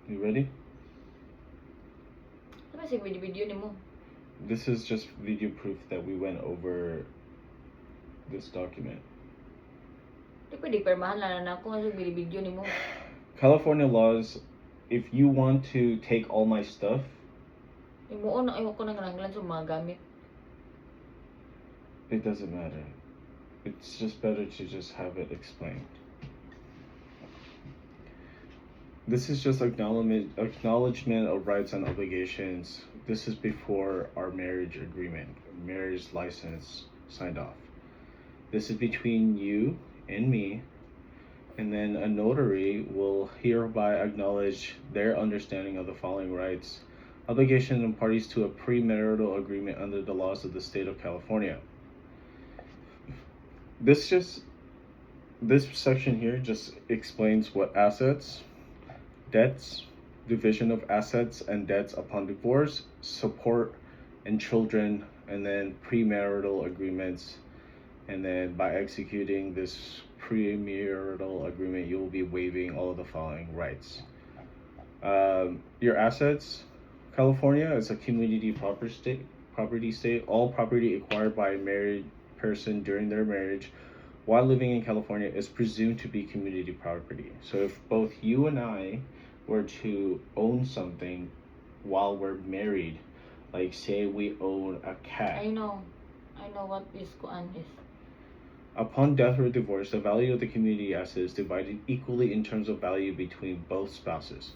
You ready? Ano ba video ni mo? This is just video proof that we went over this document. Di pwede permahan lang na ako sa video ni mo. California laws, if you want to take all my stuff, Imuon ayaw ko nang nanglan sa mga gamit. it doesn't matter. It's just better to just have it explained. This is just acknowledgement of rights and obligations. This is before our marriage agreement, marriage license signed off. This is between you and me, and then a notary will hereby acknowledge their understanding of the following rights, obligations, and parties to a premarital agreement under the laws of the state of California. This section here just explains what assets, debts, division of assets and debts upon divorce, support and children, and then premarital agreements. And then by executing this premarital agreement, you will be waiving all of the following rights. Your assets, California is a community property state. All property acquired by a married person during their marriage while living in California is presumed to be community property. So if both you and I were to own something while we're married, like say we own a cat. I know what this kuan is. Upon death or divorce, the value of the community asset is divided equally in terms of value between both spouses.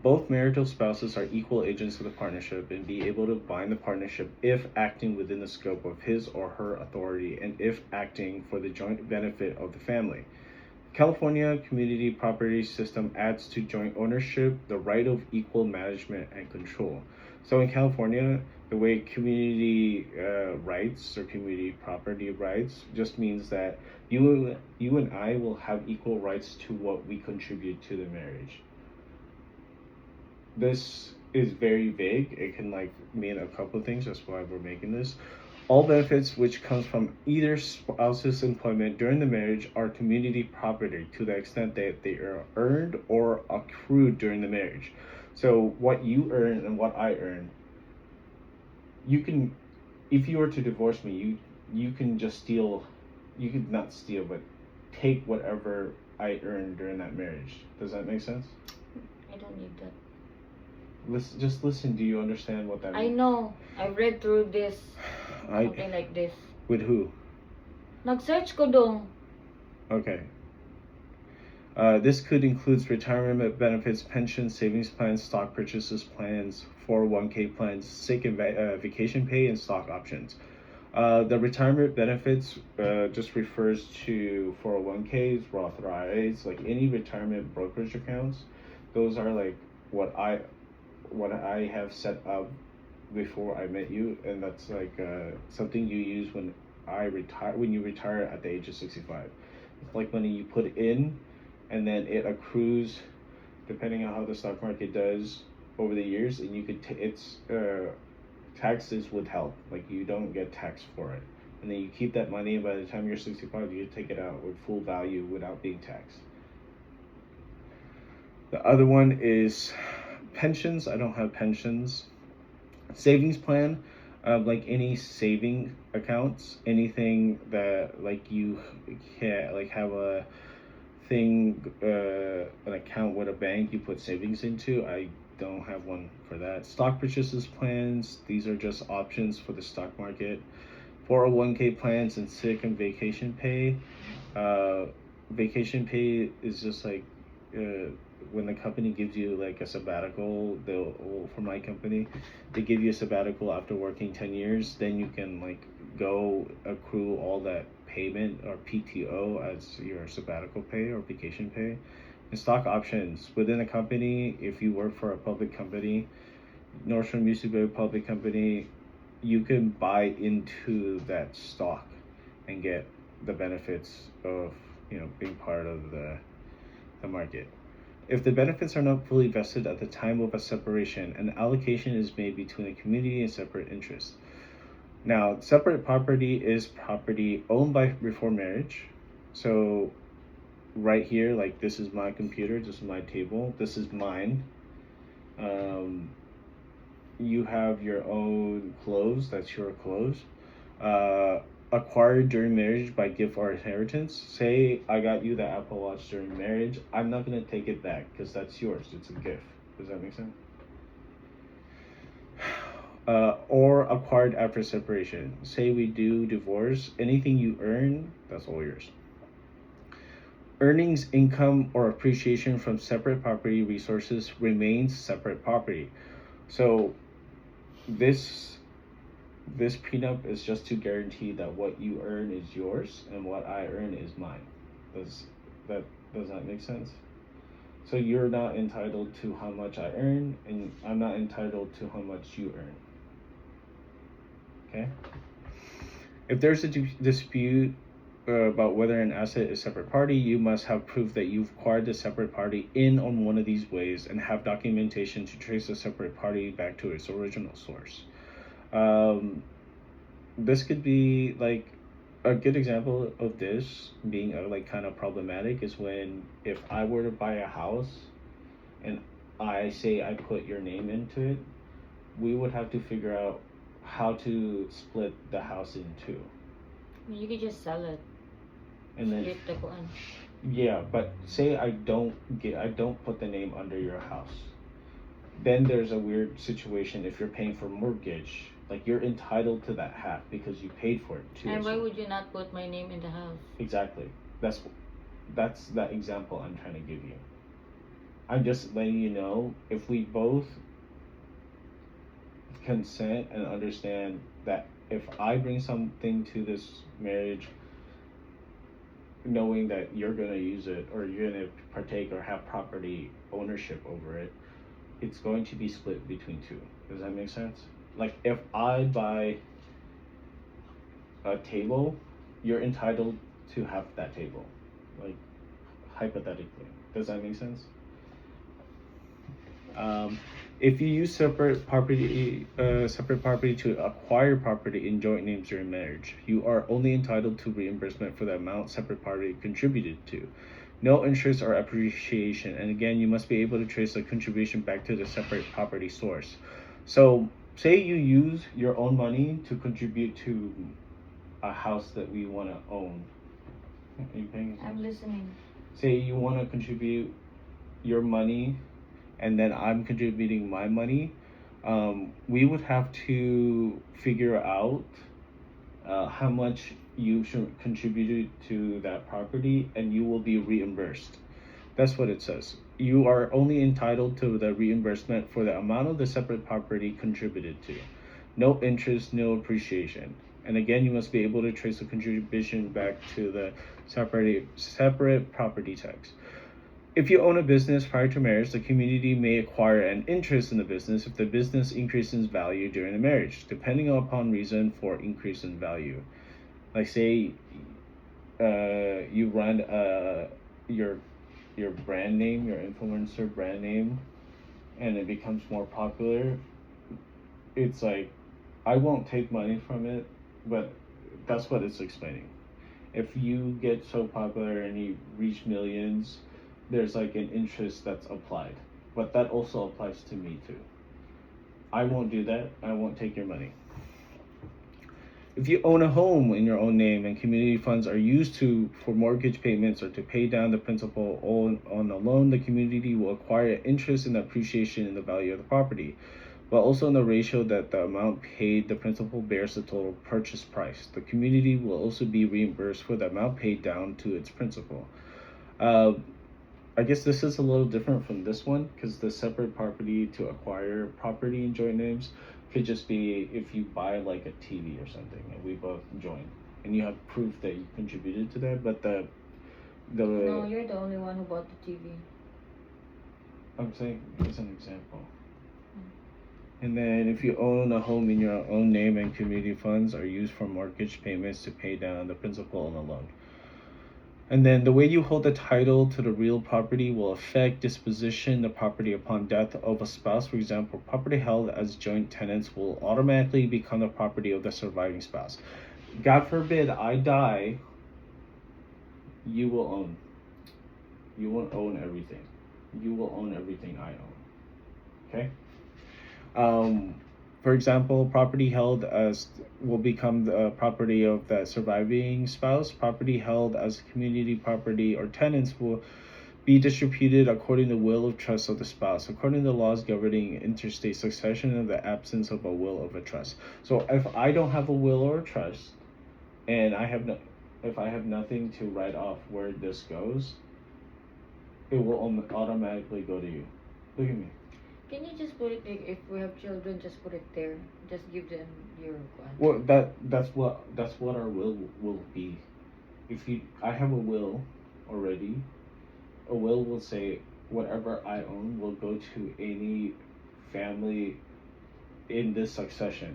Both marital spouses are equal agents of the partnership and be able to bind the partnership if acting within the scope of his or her authority and if acting for the joint benefit of the family. California community property system adds to joint ownership the right of equal management and control. So in California, the way community rights or community property rights just means that you and I will have equal rights to what we contribute to the marriage. This is very vague. It can mean a couple of things. That's why we're making this. All benefits which comes from either spouse's employment during the marriage are community property to the extent that they are earned or accrued during the marriage. So what you earn and what I earn, you can, if you were to divorce me, you can just steal, you could not steal, but take whatever I earned during that marriage. Does that make sense? I don't need that. Just listen. Do you understand what that means? I know. I read through this. Something like this. With who? Nag-search ko dong. Okay. This could include retirement benefits, pensions, savings plans, stock purchases plans, 401k plans, sick and vacation pay, and stock options. The retirement benefits just refers to 401ks, Roth IRAs, like any retirement brokerage accounts. Those are like what I have set up before I met you, and that's like something you use when you retire at the age of 65. It's like money you put in, and then it accrues depending on how the stock market does over the years, and you could it's taxes withheld, like you don't get taxed for it, and then you keep that money, and by the time you're 65 you take it out with full value without being taxed. The other one is pensions. I don't have pensions. Savings plan, like any saving accounts, anything that like you can like have a thing, an account with a bank you put savings into. I don't have one for that. Stock purchases plans, these are just options for the stock market. 401k plans and sick and vacation pay. Vacation pay is just like when the company gives you like a sabbatical, for my company, they give you a sabbatical after working 10 years, then you can like go accrue all that payment or PTO as your sabbatical pay or vacation pay. And stock options within a company, if you work for a public company, Nordstrom used to be a public company, you can buy into that stock and get the benefits of being part of the market. If the benefits are not fully vested at the time of a separation, an allocation is made between the community and separate interests. Now, separate property is property owned before marriage. So right here, like this is my computer, this is my table, this is mine. You have your own clothes, that's your clothes. Acquired during marriage by gift or inheritance. Say I got you the Apple Watch during marriage, I'm not gonna take it back because that's yours, it's a gift. Does that make sense? Or acquired after separation. Say we do divorce, anything you earn, that's all yours. Earnings, income, or appreciation from separate property resources remains separate property. So this prenup is just to guarantee that what you earn is yours and what I earn is mine. Does that make sense? So you're not entitled to how much I earn, and I'm not entitled to how much you earn. Okay? If there's a dispute about whether an asset is separate party, you must have proof that you've acquired the separate party in on one of these ways and have documentation to trace the separate party back to its original source. This could be like a good example of this being like kind of problematic is when if I were to buy a house and I say I put your name into it, we would have to figure out how to split the house in two. You could just sell it. And then Split the kuan. yeah, but say I don't put the name under your house. Then there's a weird situation if you're paying for mortgage, like you're entitled to that half because you paid for it too. And why would you not put my name in the house? Exactly. That's that example I'm trying to give you. I'm just letting you know if we both consent and understand that if I bring something to this marriage knowing that you're going to use it or you're going to partake or have property ownership over it, it's going to be split between two. Does that make sense? Like if I buy a table, you're entitled to have that table, like hypothetically. Does that make sense? If you use separate property to acquire property in joint names during marriage, you are only entitled to reimbursement for the amount separate party contributed to. No interest or appreciation, and again, you must be able to trace the contribution back to the separate property source. So, say you use your own money to contribute to a house that we want to own. Are you paying attention? I'm listening. Say you want to contribute your money and then I'm contributing my money, we would have to figure out how much you should contribute to that property and you will be reimbursed. That's what it says. You are only entitled to the reimbursement for the amount of the separate property contributed to. No interest, no appreciation. And again, you must be able to trace the contribution back to the separate property tax. If you own a business prior to marriage, the community may acquire an interest in the business if the business increases in value during the marriage, depending upon reason for increase in value. Like say you run your brand name, your influencer brand name, and it becomes more popular. It's like I won't take money from it, but that's what it's explaining. If you get so popular and you reach millions, there's like an interest that's applied, but that also applies to me too. I won't do that. I won't take your money. If you own a home in your own name and community funds are used for mortgage payments or to pay down the principal on the loan, the community will acquire an interest in the appreciation in the value of the property, but also in the ratio that the amount paid the principal bears the total purchase price. The community will also be reimbursed for the amount paid down to its principal. I guess this is a little different from this one because the separate property to acquire property in joint names could just be if you buy like a TV or something and we both join and you have proof that you contributed to that, but No, you're the only one who bought the TV. I'm saying as an example. And then if you own a home in your own name and community funds are used for mortgage payments to pay down the principal on the loan. And then the way you hold the title to the real property will affect disposition of the property upon death of a spouse. For example, property held as joint tenants will automatically become the property of the surviving spouse. God forbid I die, you will own. You won't own everything. You will own everything I own. Okay? For example, property held as will become the property of the surviving spouse. Property held as community property or tenants will be distributed according to the will of trust of the spouse, according to the laws governing interstate succession in the absence of a will of a trust. So if I don't have a will or a trust, and if I have nothing to write off where this goes, it will automatically go to you. Look at me. Can you just put it like, if we have children, just put it there. Just give them your one. Well, that's what our will be. I have a will already. A will say whatever I own will go to any family in this succession.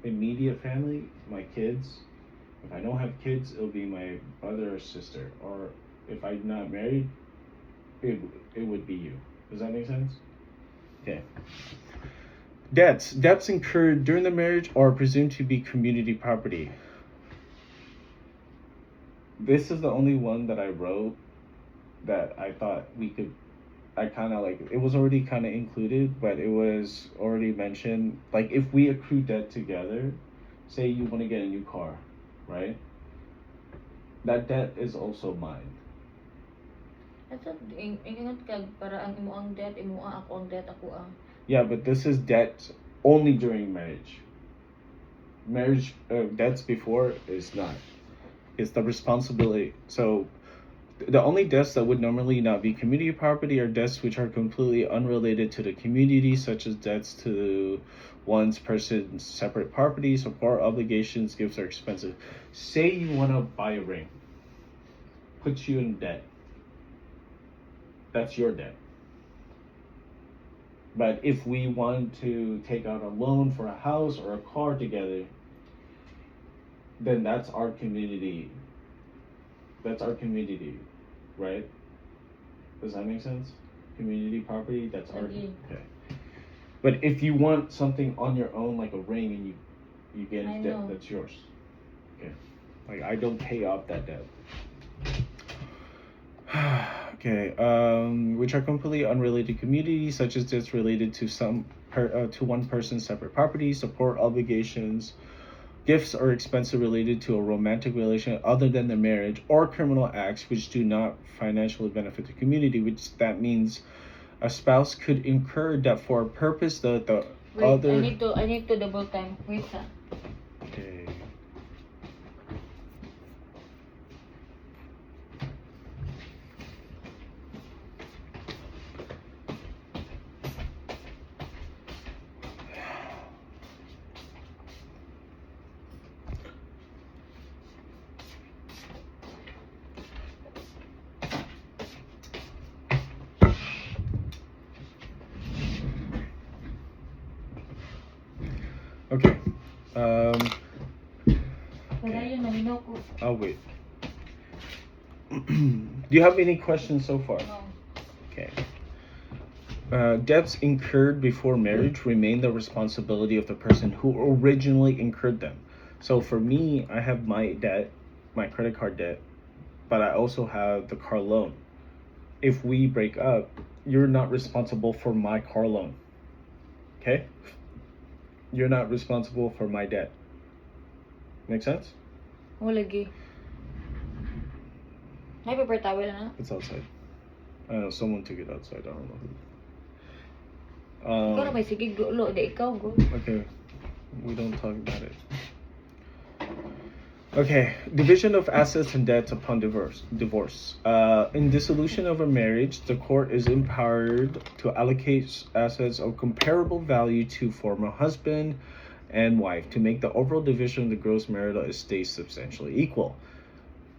Immediate family, my kids. If I don't have kids, it'll be my brother or sister. Or if I'm not married, it would be you. Does that make sense? Okay. Debts incurred during the marriage are presumed to be community property. This is the only one that I wrote that I thought I kind of like, it was already kind of included, but it was already mentioned. Like, if we accrue debt together, say you want to get a new car, right? That debt is also mine. I thought, ingat ka, para ang imo ang debt, imo ang ako ang debt, ako ang. Yeah, but this is debt only during marriage. Marriage debts before is not. It's the responsibility. So the only debts that would normally not be community property are debts which are completely unrelated to the community, such as debts to one's person's separate property, support obligations, gifts, or expenses. Say you want to buy a ring, puts you in debt. That's your debt. But if we want to take out a loan for a house or a car together, then that's our community. That's our community, right? Does that make sense? Community property, that's our. Okay. But if you want something on your own, like a ring, and you get into debt, that's yours. Okay. Like, I don't pay off that debt. Okay. Which are completely unrelated to community, such as debts related to to one person's separate property, support obligations, gifts or expenses related to a romantic relation other than the marriage, or criminal acts which do not financially benefit the community, which that means a spouse could incur debt for a purpose that the Wait, other. I need to double time. Wait sa. Okay. Okay. I'll wait. Do you have any questions so far? No. Okay. Debts incurred before marriage remain the responsibility of the person who originally incurred them. So for me, I have my debt, my credit card debt, but I also have the car loan. If we break up, you're not responsible for my car loan. Okay? You're not responsible for my debt. Make sense? Wala lagi. May paper towel na? It's outside. I don't know, someone took it outside. I don't know who. Ikaw na may sige, gulo. Di ikaw, go. Okay, we don't talk about it. Okay, division of assets and debts upon divorce. In dissolution of a marriage, the court is empowered to allocate assets of comparable value to former husband and wife to make the overall division of the gross marital estate substantially equal.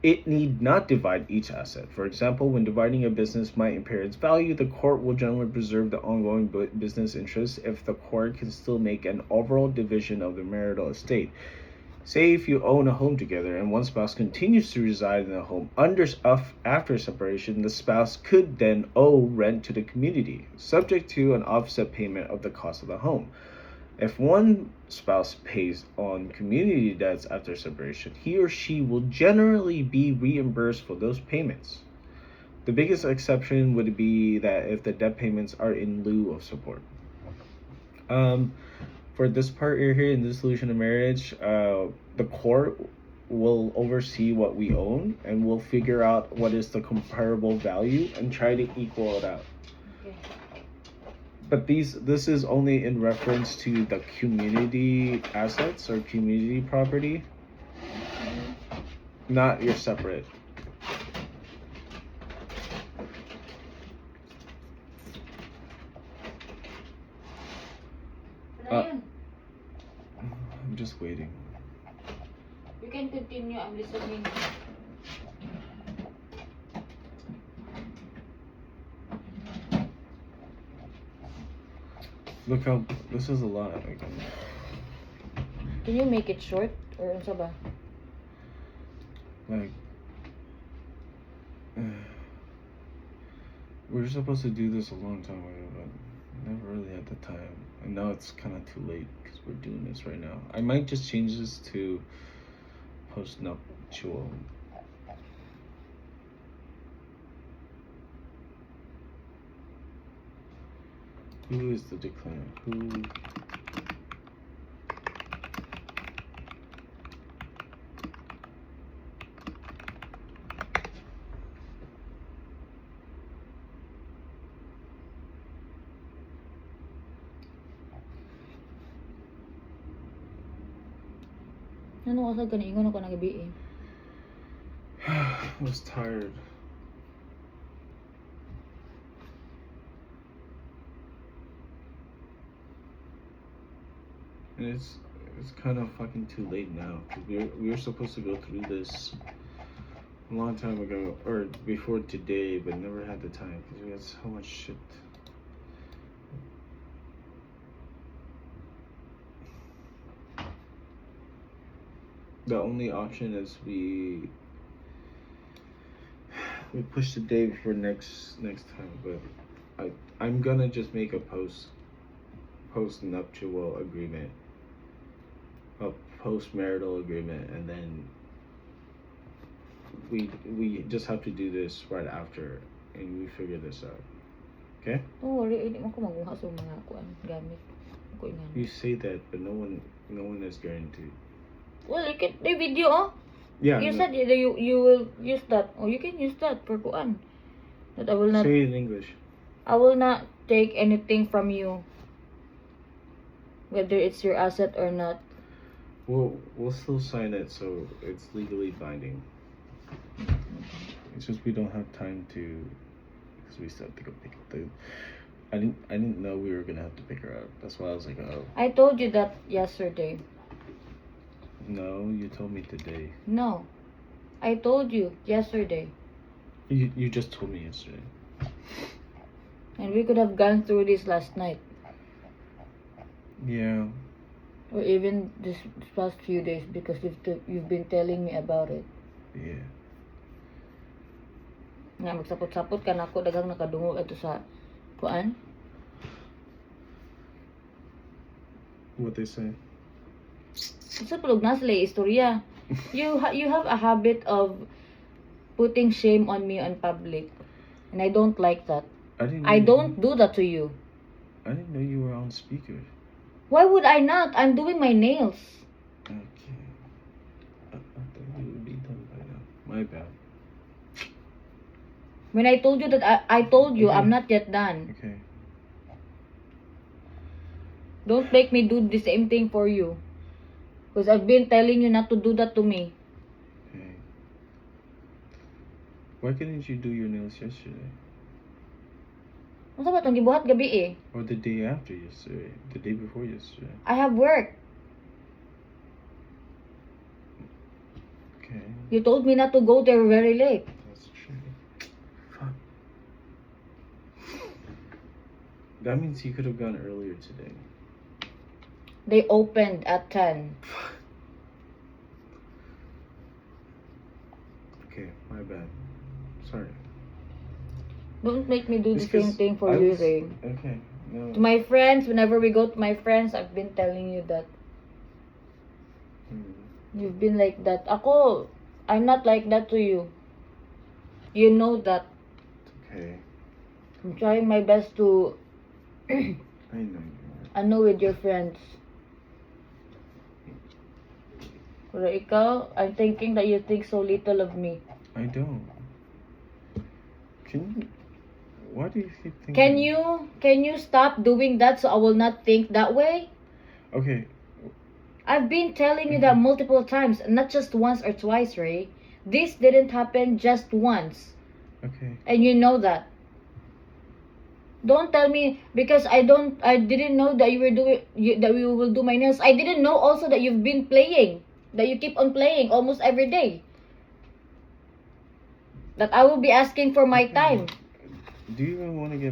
It need not divide each asset. For example, when dividing a business might impair its value, the court will generally preserve the ongoing business interest if the court can still make an overall division of the marital estate. Say if you own a home together and one spouse continues to reside in the home after separation, the spouse could then owe rent to the community, subject to an offset payment of the cost of the home. If one spouse pays on community debts after separation, he or she will generally be reimbursed for those payments. The biggest exception would be that if the debt payments are in lieu of support. For this part here in dissolution of marriage, the court will oversee what we own and will figure out what is the comparable value and try to equal it out. Okay. But this is only in reference to the community assets or community property, not your separate. Ryan, I'm just waiting. you can continue. I'm listening. Look how this is a lot. Like, Can you make it short or unsa ba? like we were supposed to do this a long time ago, but never really had the time. And now it's kind of too late because we're doing this right now. I might just change this to post-nuptial. Who is the declarant? Who? Ano ka sa ganingon ako nagabi eh? I was tired. And it's kind of fucking too late now because we were supposed to go through this a long time ago or before today, but never had the time because we had so much shit. The only option is we push the day for next time, but I'm gonna just make a post nuptial agreement, a post marital agreement, and then we just have to do this right after and we figure this out. Okay? Don't worry, hindi mo ko maguha sa mga kuan gamit. Ko ingan. You say that, but no one is guaranteed. Well, you can the video oh. Yeah. You no. said you will use that. Oh, you can use that for kuan. That I will not Say it in English. I will not take anything from you. Whether it's your asset or not. We'll still sign it so it's legally binding. It's just we don't have time to because we still have to go pick up the. I didn't know we were gonna have to pick her up. That's why I was like, oh. I told you that yesterday. No, you told me today. No. I told you yesterday. You just told me yesterday. And we could have gone through this last night. Yeah. Or even this past few days because you've been telling me about it. Yeah. Nga magsapot-sapot ka na ako dagang nakadungog ato sa kuan. What they say. Sa pulog na sila istorya. You have a habit of putting shame on me in public. And I don't like that. I don't do that to you. I didn't know you were on speaker. Why would I not? I'm doing my nails. Okay. I thought you would be done by now. My bad. When I told you that I told you Okay. I'm not yet done. Okay. Don't make me do the same thing for you. Because I've been telling you not to do that to me. Okay. Why couldn't you do your nails yesterday? Ano ba itong gibuhat gabi eh? Or the day after yesterday? The day before yesterday? I have work. Okay. You told me not to go there very late. That's true. Fuck. That means you could have gone earlier today. They opened at 10. Okay, my bad. Sorry. Don't make me do the It's same 'cause thing for I you, was- Ray. Okay. No. To my friends, whenever we go to my friends, I've been telling you that. Hmm. You've been like that. I'm not like that to you. You know that. Okay. I'm trying my best to I know you are. ano with your friends. Pero ikaw, I'm thinking that you think so little of me. I don't. Why do you keep thinking? Can you stop doing that so I will not think that way? Okay. I've been telling you that multiple times, not just once or twice, Ray. This didn't happen just once. Okay. And you know that. Don't tell me because I didn't know that you were that we will do my nails. I didn't know also that you've been playing, that you keep on playing almost every day. That I will be asking for my time. Do you even want to get